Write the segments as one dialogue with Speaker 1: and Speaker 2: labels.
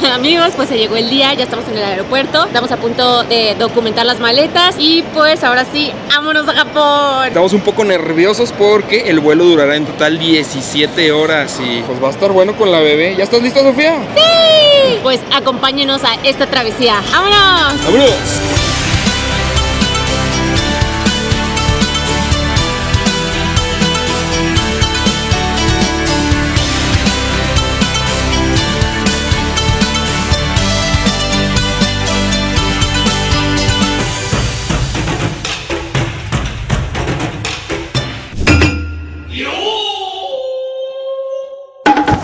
Speaker 1: Amigos, pues se llegó el día, ya estamos en el aeropuerto. Estamos a punto de documentar las maletas y pues ahora sí, vámonos a Japón.
Speaker 2: Estamos un poco nerviosos porque el vuelo durará en total 17 horas y pues va a estar bueno con la bebé. ¿Ya estás lista, Sofía?
Speaker 1: ¡Sí! Pues acompáñenos a esta travesía. ¡Vámonos!
Speaker 2: ¡Vámonos!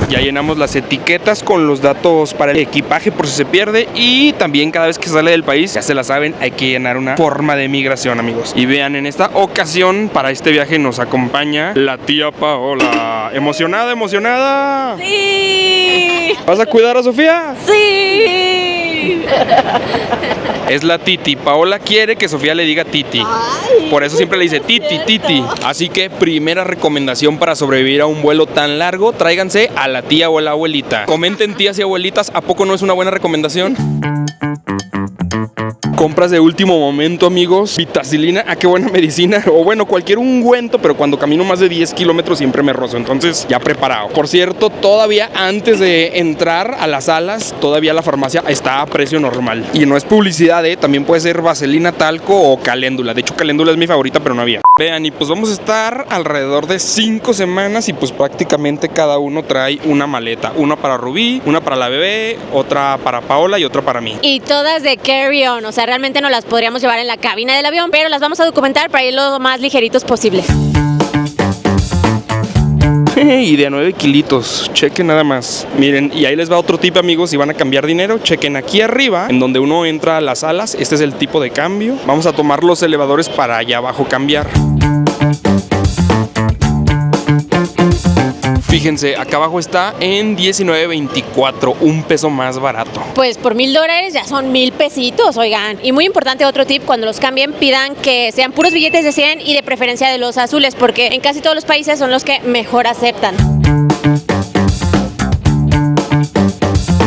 Speaker 2: Ya llenamos las etiquetas con los datos para el equipaje por si se pierde y también cada vez que sale del país, ya se la saben, hay que llenar una forma de migración, amigos. Y vean, en esta ocasión para este viaje nos acompaña la tía Paola. ¿Emocionada, emocionada?
Speaker 1: ¡Sí!
Speaker 2: ¿Vas a cuidar a Sofía?
Speaker 1: ¡Sí!
Speaker 2: Es la Titi. Paola quiere que Sofía le diga Titi. Por eso siempre le dice Titi, Titi. Así que primera recomendación para sobrevivir a un vuelo tan largo, tráiganse a la tía o a la abuelita. Comenten, tías y abuelitas, ¿a poco no es una buena recomendación? Compras de último momento, amigos. Vitacilina, qué buena medicina. O bueno, cualquier ungüento, pero cuando camino más de 10 kilómetros siempre me rozo. Entonces, ya preparado. Por cierto, todavía antes de entrar a las salas, todavía la farmacia está a precio normal. Y no es publicidad, también puede ser vaselina, talco o caléndula. De hecho, caléndula es mi favorita, pero no había. Vean, y pues vamos a estar alrededor de 5 semanas y pues prácticamente cada uno trae una maleta. Una para Rubí, una para la bebé, otra para Paola y otra para mí.
Speaker 1: Y todas de carry-on, o sea, realmente no las podríamos llevar en la cabina del avión, pero las vamos a documentar para ir lo más ligeritos posible.
Speaker 2: Y de 9 kilitos, chequen nada más. Miren, y ahí les va otro tip, amigos. Si van a cambiar dinero, chequen aquí arriba, en donde uno entra a las salas. Este es el tipo de cambio. Vamos a tomar los elevadores para allá abajo cambiar. Fíjense, acá abajo está en $19.24, un peso más barato.
Speaker 1: Pues por $1,000 ya son 1,000 pesitos, oigan. Y muy importante, otro tip, cuando los cambien, pidan que sean puros billetes de 100 y de preferencia de los azules, porque en casi todos los países son los que mejor aceptan.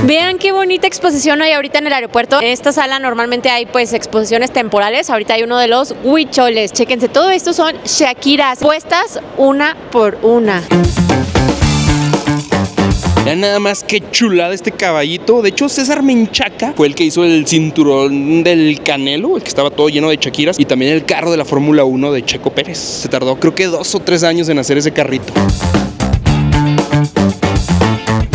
Speaker 1: Vean qué bonita exposición hay ahorita en el aeropuerto. En esta sala normalmente hay pues exposiciones temporales. Ahorita hay uno de los huicholes. Chéquense, todo esto son shakiras puestas una por una.
Speaker 2: Vean nada más qué chulada este caballito. De hecho, César Menchaca fue el que hizo el cinturón del Canelo, el que estaba todo lleno de shakiras, y también el carro de la Fórmula 1 de Checo Pérez. Se tardó creo que 2 o 3 años en hacer ese carrito.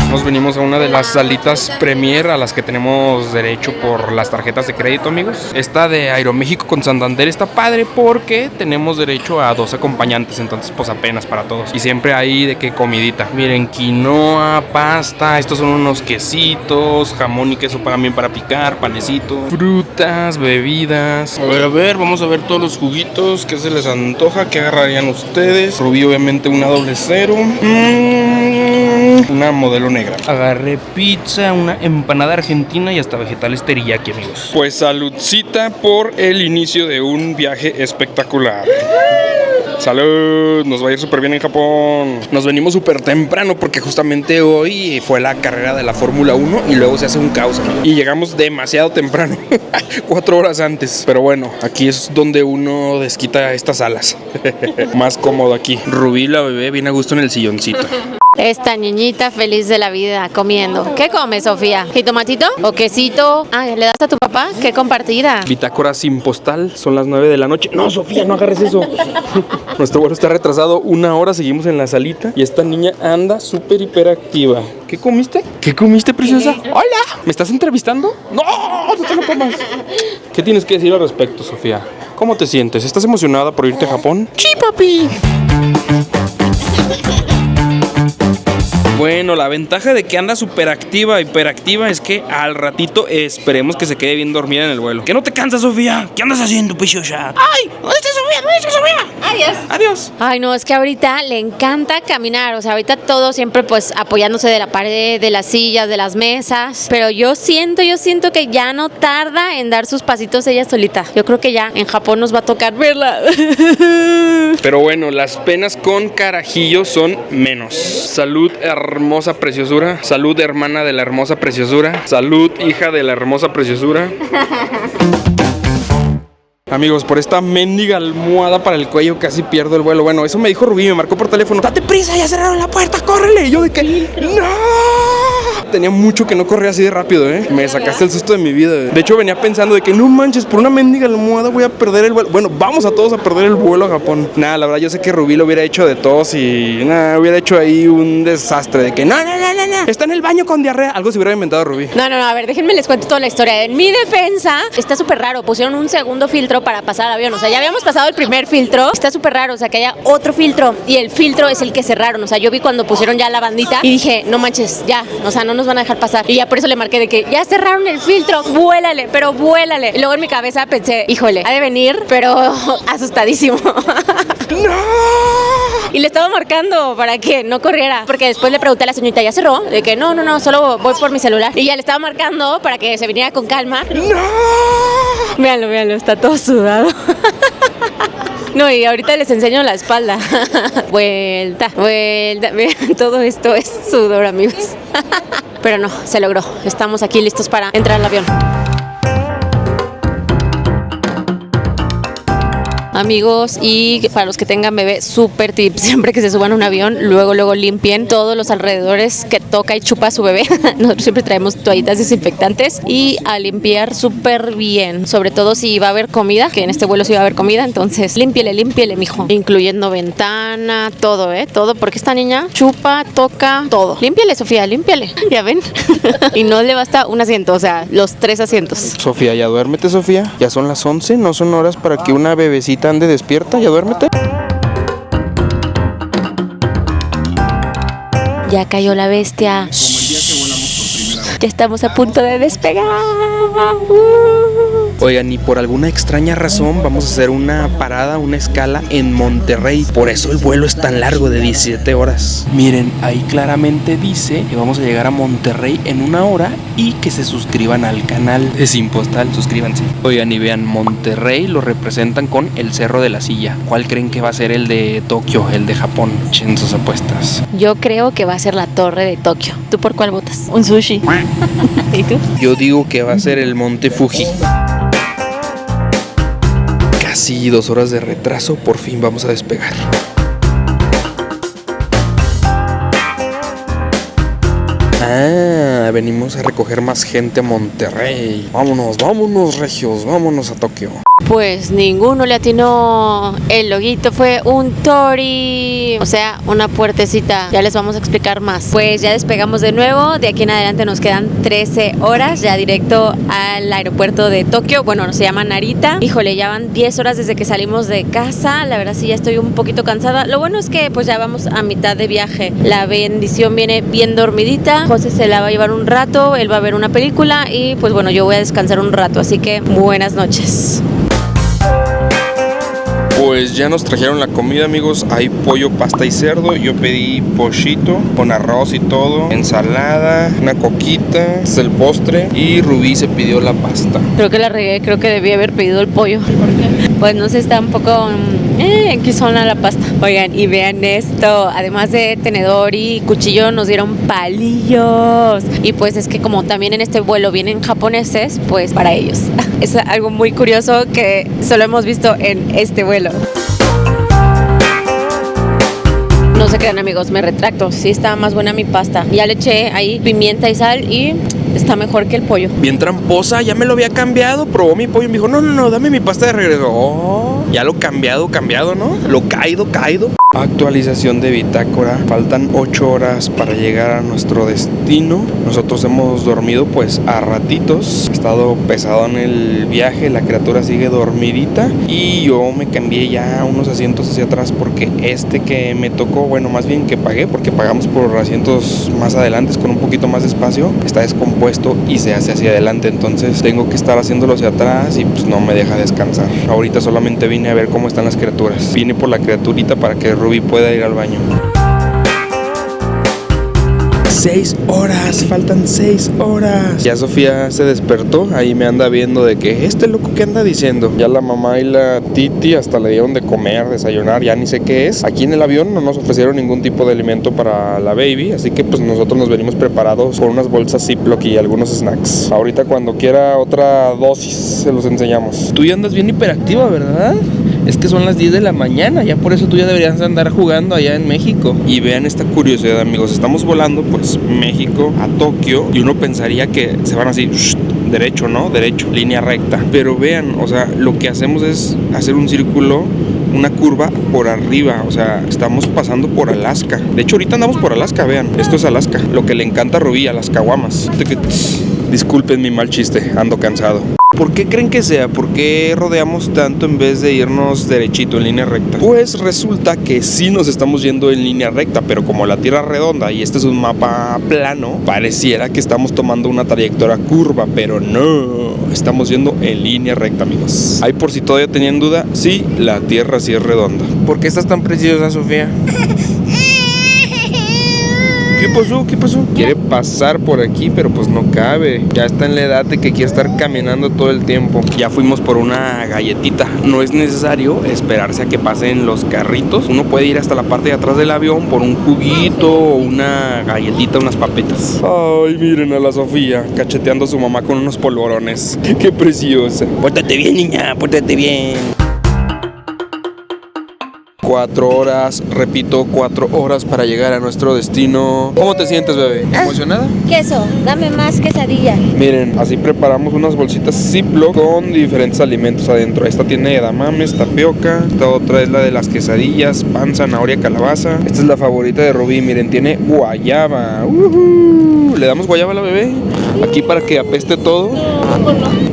Speaker 2: Nos venimos a una de las salitas Premier a las que tenemos derecho por las tarjetas de crédito, amigos. Esta de Aeroméxico con Santander está padre porque tenemos derecho a 2 acompañantes, entonces pues apenas para todos. Y siempre hay de qué comidita. Miren, quinoa, pasta, estos son unos quesitos, jamón y queso también para picar, panecito, frutas, bebidas. A ver, vamos a ver todos los juguitos. ¿Qué se les antoja? ¿Qué agarrarían ustedes? Rubí, obviamente una doble cero. Una modelo negra. Agarré pizza, una empanada argentina y hasta vegetales teriyaki, amigos. Pues saludcita por el inicio de un viaje espectacular. ¡Salud! Nos va a ir súper bien en Japón. Nos venimos súper temprano porque justamente hoy fue la carrera de la Fórmula 1 y luego se hace un caos, amigo. Y llegamos demasiado temprano, 4 horas antes. Pero bueno, aquí es donde uno desquita estas alas. Más cómodo aquí. Rubí, la bebé, bien a gusto en el silloncito.
Speaker 1: Esta niñita feliz de la vida comiendo. ¿Qué come, Sofía? ¿Jitomatito o quesito? Ah, ¿le das a tu papá? ¡Qué compartida!
Speaker 2: Bitácora sin postal, son las 9 de la noche. No, Sofía, no agarres eso. Nuestro vuelo está retrasado 1 hora, seguimos en la salita y esta niña anda súper hiperactiva. ¿Qué comiste? ¿Qué comiste, preciosa? ¡Hola! ¿Me estás entrevistando? ¡No! ¡No te lo comas! ¿Qué tienes que decir al respecto, Sofía? ¿Cómo te sientes? ¿Estás emocionada por irte a Japón? ¡Sí, papi! Bueno, la ventaja de que anda súper activa, hiperactiva, es que al ratito esperemos que se quede bien dormida en el vuelo. ¿Que no te cansas, Sofía? ¿Qué andas haciendo, preciosa? ¡Ay! ¿Dónde está Sofía? ¿Dónde está Sofía?
Speaker 1: Adiós.
Speaker 2: Adiós.
Speaker 1: Ay, no, es que ahorita le encanta caminar. O sea, ahorita todo siempre pues apoyándose de la pared, de las sillas, de las mesas. Pero yo siento que ya no tarda en dar sus pasitos ella solita. Yo creo que ya en Japón nos va a tocar verla.
Speaker 2: Pero bueno, las penas con carajillo son menos. Salud, hermosa preciosura. Salud, hermana de la hermosa preciosura. Salud, hija de la hermosa preciosura. Amigos, por esta mendiga almohada para el cuello casi pierdo el vuelo. Bueno, eso me dijo Rubí, me marcó por teléfono. ¡Date prisa! ¡Ya cerraron la puerta! ¡Córrele! Y yo de que... ¡No! Tenía mucho que no corría así de rápido, Me sacaste el susto de mi vida, De hecho, venía pensando de que no manches, por una mendiga almohada voy a perder el vuelo. Bueno, vamos a todos a perder el vuelo a Japón. Nada, la verdad, yo sé que Rubí lo hubiera hecho de tos y... Nada, hubiera hecho ahí un desastre de que... No. Está en el baño con diarrea. Algo se hubiera inventado Rubí.
Speaker 1: No, a ver, déjenme les cuento toda la historia. En mi defensa, está súper raro. Pusieron un segundo filtro para pasar al avión. O sea, ya habíamos pasado el primer filtro. Está súper raro, o sea, que haya otro filtro. Y el filtro es el que cerraron. O sea, yo vi cuando pusieron ya la bandita y dije, no manches, ya. O sea, no nos van a dejar pasar. Y ya por eso le marqué de que ya cerraron el filtro. Vuélale, pero vuélale. Y luego en mi cabeza pensé, híjole, ha de venir, pero asustadísimo.
Speaker 2: ¡No!
Speaker 1: Y le estaba marcando para que no corriera. Porque después le pregunté a la señorita, ¿ya cerró? De que no, solo voy por mi celular. Y ya le estaba marcando para que se viniera con calma.
Speaker 2: ¡No!
Speaker 1: Véanlo, está todo sudado. No, y ahorita les enseño la espalda. Vuelta. Vean, todo esto es sudor, amigos. Pero no, se logró. Estamos aquí listos para entrar al avión. Amigos, y para los que tengan bebé, súper tip, siempre que se suban a un avión, luego limpien todos los alrededores que toca y chupa su bebé. Nosotros siempre traemos toallitas desinfectantes y a limpiar súper bien, sobre todo si va a haber comida, que en este vuelo sí va a haber comida, entonces límpiele, mijo, incluyendo ventana, todo, todo, porque esta niña chupa, toca, todo. Límpiele, Sofía, límpiele, ya ven. Y no le basta un asiento, o sea, los 3 asientos.
Speaker 2: Sofía, ya duérmete, Sofía. Ya son las 11, no son horas para que una bebecita ande despierta, ya duérmete.
Speaker 1: Ya cayó la bestia. Ya estamos a punto de despegar.
Speaker 2: Oigan, y por alguna extraña razón vamos a hacer una parada, una escala en Monterrey. Por eso el vuelo es tan largo, de 17 horas. Miren, ahí claramente dice que vamos a llegar a Monterrey en 1 hora y que se suscriban al canal de Sin Postal. Suscríbanse. Oigan, y vean, Monterrey lo representan con el Cerro de la Silla. ¿Cuál creen que va a ser el de Tokio, el de Japón? Echen sus apuestas.
Speaker 1: Yo creo que va a ser la Torre de Tokio. ¿Tú por cuál votas? Un sushi. ¿Y tú?
Speaker 2: Yo digo que va a ser el Monte Fuji. Casi 2 horas de retraso, por fin vamos a despegar. Venimos a recoger más gente a Monterrey. Vámonos, regios, vámonos a Tokio.
Speaker 1: Pues ninguno le atinó. El loguito fue un tori, o sea, una puertecita. Ya les vamos a explicar más. Pues ya despegamos de nuevo. De aquí en adelante nos quedan 13 horas ya directo al aeropuerto de Tokio. Bueno, se llama Narita. Híjole, ya van 10 horas desde que salimos de casa. La verdad sí ya estoy un poquito cansada. Lo bueno es que pues ya vamos a mitad de viaje. La bendición viene bien dormidita. José se la va a llevar un rato. Él va a ver una película y pues bueno, yo voy a descansar un rato. Así que buenas noches.
Speaker 2: Pues ya nos trajeron la comida, amigos. Hay pollo, pasta y cerdo. Yo pedí pochito con arroz y todo, ensalada, una coquita, es el postre. Y Rubí se pidió la pasta.
Speaker 1: Creo que la regué, creo que debí haber pedido el pollo. ¿Por qué? Pues no sé, está un poco enquisona la pasta. Oigan, y vean esto. Además de tenedor y cuchillo, nos dieron palillos. Y pues es que como también en este vuelo vienen japoneses, pues para ellos. Es algo muy curioso que solo hemos visto en este vuelo. No se crean, amigos, me retracto. Sí está más buena mi pasta. Ya le eché ahí pimienta y sal y está mejor que el pollo.
Speaker 2: Bien tramposa, ya me lo había cambiado. Probó mi pollo y me dijo, no, dame mi pasta de regreso. Oh, ya lo cambiado, ¿no? Lo caído. Actualización de bitácora. Faltan 8 horas para llegar a nuestro destino. Nosotros hemos dormido pues a ratitos. He estado pesado en el viaje. La criatura sigue dormidita. Y yo me cambié ya unos asientos hacia atrás porque este que me tocó, bueno, más bien que pagué, porque pagamos por asientos más adelante con un poquito más de espacio, está descompuesto y se hace hacia adelante. Entonces tengo que estar haciéndolo hacia atrás y pues no me deja descansar. Ahorita solamente vine a ver cómo están las criaturas. Vine por la criaturita para que Rubí pueda ir al baño. 6 horas, faltan 6 horas. Ya Sofía se despertó, ahí me anda viendo de que este loco que anda diciendo. Ya la mamá y la Titi hasta le dieron de comer, desayunar, ya ni sé qué es. Aquí en el avión no nos ofrecieron ningún tipo de alimento para la baby, así que pues nosotros nos venimos preparados con unas bolsas Ziploc y algunos snacks. Ahorita cuando quiera otra dosis se los enseñamos. Tú ya andas bien hiperactiva, ¿verdad? Es que son las 10 de la mañana, ya por eso tú ya deberías andar jugando allá en México. Y vean esta curiosidad, amigos, estamos volando pues México a Tokio y uno pensaría que se van así derecho, ¿no? Derecho, línea recta. Pero vean, o sea, lo que hacemos es hacer un círculo, una curva por arriba, o sea, estamos pasando por Alaska. De hecho, ahorita andamos por Alaska, vean, esto es Alaska. Lo que le encanta a Rubí, a las caguamas. Disculpen mi mal chiste, ando cansado. ¿Por qué creen que sea? ¿Por qué rodeamos tanto en vez de irnos derechito en línea recta? Pues resulta que sí nos estamos yendo en línea recta, pero como la Tierra es redonda y este es un mapa plano, pareciera que estamos tomando una trayectoria curva, pero no, estamos yendo en línea recta, amigos. Ahí por si todavía tenían duda, sí, la Tierra sí es redonda. ¿Por qué estás tan preciosa, Sofía? ¿Qué pasó? ¿Qué pasó? Quiere pasar por aquí, pero pues no cabe. Ya está en la edad de que quiere estar caminando todo el tiempo. Ya fuimos por una galletita. No es necesario esperarse a que pasen los carritos. Uno puede ir hasta la parte de atrás del avión por un juguito o una galletita, unas papitas. Ay, miren a la Sofía cacheteando a su mamá con unos polvorones. ¡Qué preciosa! Pórtate bien, niña, pórtate bien. 4 horas, repito, 4 horas para llegar a nuestro destino. ¿Cómo te sientes, bebé? ¿Emocionada?
Speaker 1: Queso, dame más quesadilla.
Speaker 2: Miren, así preparamos unas bolsitas Ziploc con diferentes alimentos adentro. Esta tiene edamames, tapioca. Esta otra es la de las quesadillas, pan, zanahoria, calabaza. Esta es la favorita de Rubí, miren, tiene guayaba. ¿Le damos guayaba a la bebé? Aquí para que apeste todo.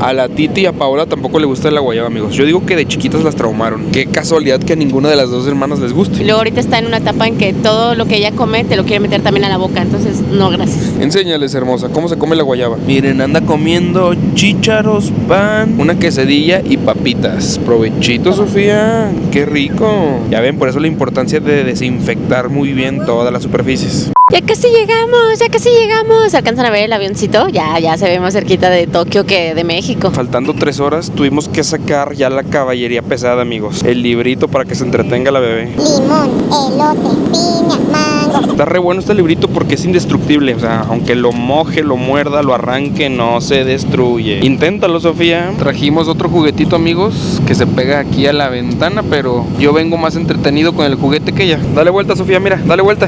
Speaker 2: A la Titi y a Paola tampoco le gusta la guayaba, amigos. Yo digo que de chiquitas las traumaron. Qué casualidad que a ninguna de las dos hermanas les guste.
Speaker 1: Y luego ahorita está en una etapa en que todo lo que ella come te lo quiere meter también a la boca, entonces no, gracias.
Speaker 2: Enséñales, hermosa, cómo se come la guayaba. Miren, anda comiendo chícharos, pan, una quesadilla y papitas. Provechito, Sofía. Qué rico. Ya ven, por eso la importancia de desinfectar muy bien todas las superficies.
Speaker 1: Ya casi llegamos, ya casi llegamos. ¿Alcanzan a ver el avioncito? Ya se ve más cerquita de Tokio que de México.
Speaker 2: Faltando 3 horas, tuvimos que sacar ya la caballería pesada, amigos. El librito para que se entretenga la bebé.
Speaker 3: Limón, elote, piña, mango.
Speaker 2: Está re bueno este librito porque es indestructible. O sea, aunque lo moje, lo muerda, lo arranque, no se destruye. Inténtalo, Sofía. Trajimos otro juguetito, amigos, que se pega aquí a la ventana, pero yo vengo más entretenido con el juguete que ella. Dale vuelta, Sofía, mira. Dale vuelta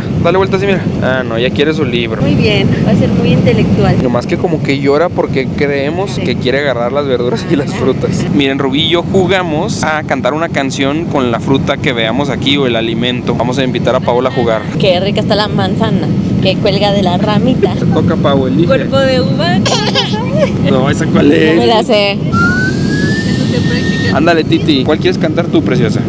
Speaker 2: así, mira. Ah, no, ya quiere su libro.
Speaker 1: Muy bien, va a ser muy intelectual.
Speaker 2: Nomás que como que llora porque creemos que quiere agarrar las verduras y las frutas. Miren, Rubí y yo jugamos a cantar una canción con la fruta que veamos aquí o el alimento. Vamos a invitar a Paola a jugar.
Speaker 1: Qué rica está la manzana que cuelga de la ramita.
Speaker 2: Te toca, Pau, elige.
Speaker 1: Cuerpo de uva.
Speaker 2: No, ¿esa cuál es?
Speaker 1: No me la sé.
Speaker 2: Ándale, Titi. ¿Cuál quieres cantar tú, preciosa?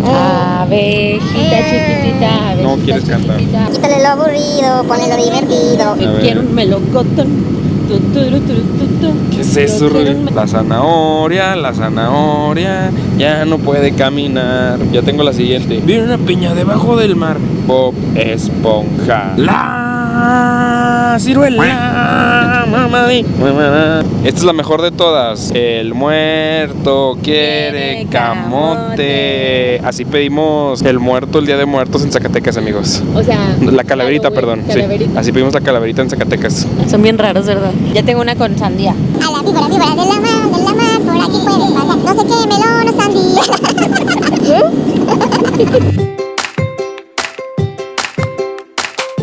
Speaker 1: Abejita chiquitita, abejita
Speaker 2: No quieres cantar.
Speaker 1: chiquitita.
Speaker 3: Quítale lo aburrido, ponle lo divertido.
Speaker 2: A ver.
Speaker 1: Quiero un melocotón.
Speaker 2: ¿Qué es eso,
Speaker 1: Yo quiero
Speaker 2: Rubí? La zanahoria ya no puede caminar. Ya tengo la siguiente. Viene una piña debajo del mar. Bob Esponja. La ciruela. Mamá. Esta es la mejor de todas. El muerto quiere camote. Así pedimos el muerto el Día de Muertos en Zacatecas, amigos.
Speaker 1: O sea,
Speaker 2: La calaverita, perdón. Sí.
Speaker 1: Calaverita.
Speaker 2: Así pedimos la calaverita en Zacatecas.
Speaker 1: Son bien raros, ¿verdad? Ya tengo una con sandía.
Speaker 3: A la víbora de la mar, por aquí puedes pasar. No sé qué, melón o sandía.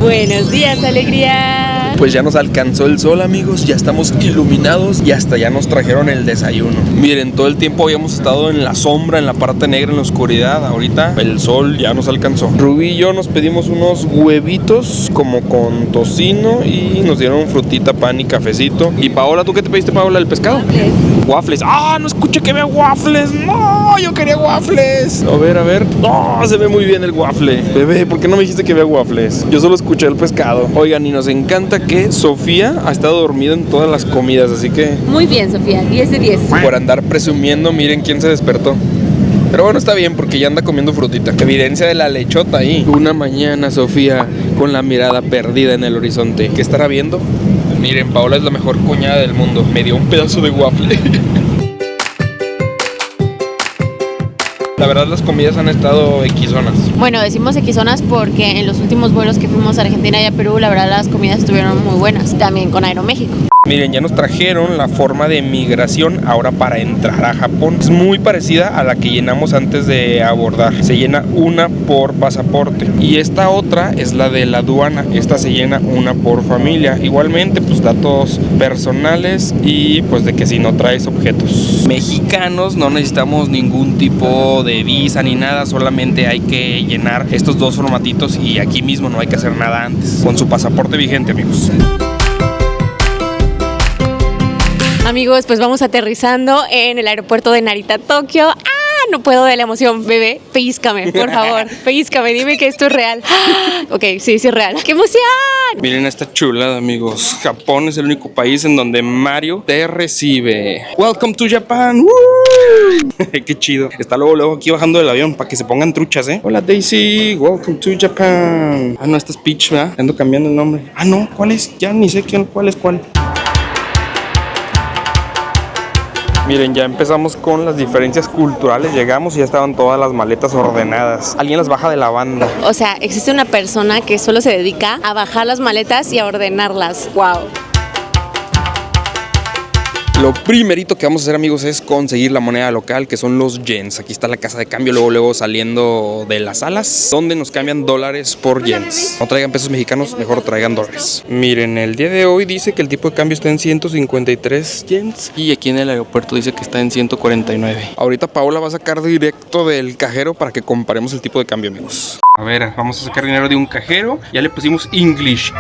Speaker 1: Buenos días, alegría.
Speaker 2: Pues ya nos alcanzó el sol, amigos, ya estamos iluminados y hasta ya nos trajeron el desayuno. Miren, todo el tiempo habíamos estado en la sombra, en la parte negra, en la oscuridad. Ahorita el sol ya nos alcanzó. Rubí y yo nos pedimos unos huevitos como con tocino y nos dieron frutita, pan y cafecito. Y Paola, ¿tú qué te pediste, Paola? ¿El pescado? Waffles. ¡Ah! No escuché que vea waffles. ¡No! Yo quería waffles. A ver. ¡No! Se ve muy bien el waffle. Bebé, ¿por qué no me dijiste que vea waffles? Yo solo escuché el pescado. Oigan, y nos encanta que Sofía ha estado dormida en todas las comidas, así que
Speaker 1: Muy bien, Sofía, 10 de 10.
Speaker 2: por andar presumiendo, miren quién se despertó. Pero bueno, está bien porque ya anda comiendo frutita. Evidencia de la lechota ahí. Una mañana, Sofía, con la mirada perdida en el horizonte. ¿Qué estará viendo? Miren, Paola es la mejor cuñada del mundo. Me dio un pedazo de waffle. La verdad, las comidas han estado equizonas.
Speaker 1: Bueno, decimos equizonas porque en los últimos vuelos que fuimos a Argentina y a Perú, la verdad las comidas estuvieron muy buenas. También con Aeroméxico.
Speaker 2: Miren, ya nos trajeron la forma de migración ahora para entrar a Japón. Es muy parecida a la que llenamos antes de abordar. Se llena una por pasaporte. Y esta otra es la de la aduana. Esta se llena una por familia. Igualmente, pues datos personales y pues de que si no traes objetos. Mexicanos no necesitamos ningún tipo de visa ni nada. Solamente hay que llenar estos dos formatitos y aquí mismo no hay que hacer nada antes. Con su pasaporte vigente, amigos.
Speaker 1: Amigos, pues vamos aterrizando en el aeropuerto de Narita, Tokio. No puedo de la emoción, bebé, pellízcame, por favor, pellízcame, dime que esto es real. Ok, sí es real. ¡Qué emoción!
Speaker 2: Miren esta chulada, amigos. Japón es el único país en donde Mario te recibe. Welcome to Japan. Qué chido. Está luego aquí bajando del avión para que se pongan truchas, ¿eh? Hola Daisy, welcome to Japan. Ah, no, esta es Peach, ¿verdad? Ando cambiando el nombre. Ah, no, ¿cuál es? Ya ni sé cuál es cuál. Miren, ya empezamos con las diferencias culturales. Llegamos y ya estaban todas las maletas ordenadas. Alguien las baja de la banda.
Speaker 1: O sea, existe una persona que solo se dedica a bajar las maletas y a ordenarlas. ¡Wow!
Speaker 2: Lo primerito que vamos a hacer, amigos, es conseguir la moneda local, que son los yens. Aquí está la casa de cambio, luego saliendo de las salas, donde nos cambian dólares por yens. No traigan pesos mexicanos, mejor traigan dólares. Miren, el día de hoy dice que el tipo de cambio está en 153 yens y aquí en el aeropuerto dice que está en 149. Ahorita Paola va a sacar directo del cajero para que comparemos el tipo de cambio, amigos. A ver, vamos a sacar dinero de un cajero. Ya le pusimos English.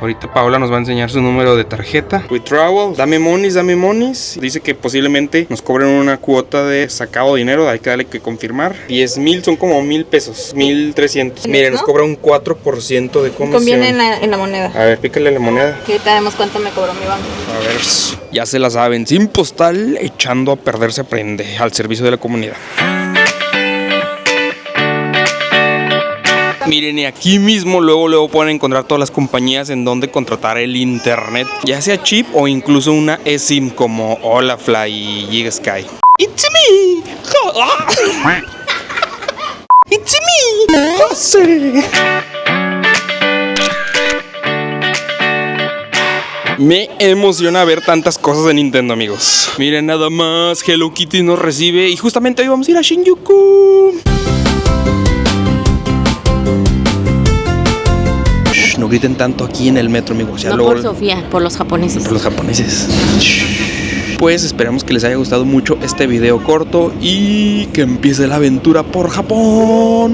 Speaker 2: Ahorita Paola nos va a enseñar su número de tarjeta. Withdrawal, dame monies. Dice que posiblemente nos cobren una cuota de sacado de dinero. Hay que darle que confirmar. 10,000 son como 1,000 pesos. 1,300. Miren, nos cobra un 4% de comisión.
Speaker 1: Conviene en la moneda.
Speaker 2: A ver, pícale la moneda.
Speaker 1: Que ahorita vemos cuánto me cobró mi banco.
Speaker 2: A ver, ya se la saben. Sin postal, echando a perder se aprende. Al servicio de la comunidad. Miren, y aquí mismo luego pueden encontrar todas las compañías en donde contratar el internet, ya sea chip o incluso una eSIM como Olafly y Gigasky. It's me, it's me, José. Me emociona ver tantas cosas de Nintendo, amigos. Miren nada más, Hello Kitty nos recibe y justamente hoy vamos a ir a Shinjuku. No griten tanto aquí en el metro, amigos. Ya
Speaker 1: no por Sofía, por los japoneses.
Speaker 2: Por los japoneses. Pues esperamos que les haya gustado mucho este video corto y que empiece la aventura por Japón.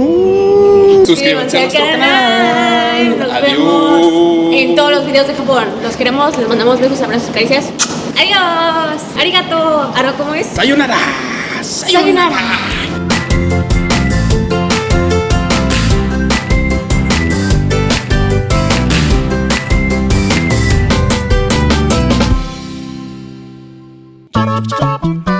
Speaker 2: Suscríbanse a nuestro canal.
Speaker 1: Nos
Speaker 2: Adiós.
Speaker 1: vemos en todos los videos de Japón. Los queremos, les mandamos besos, abrazos, caricias. Adiós. Arigato. ¿Ahora cómo es?
Speaker 2: Sayonara.
Speaker 1: Sayonara.
Speaker 3: Stop.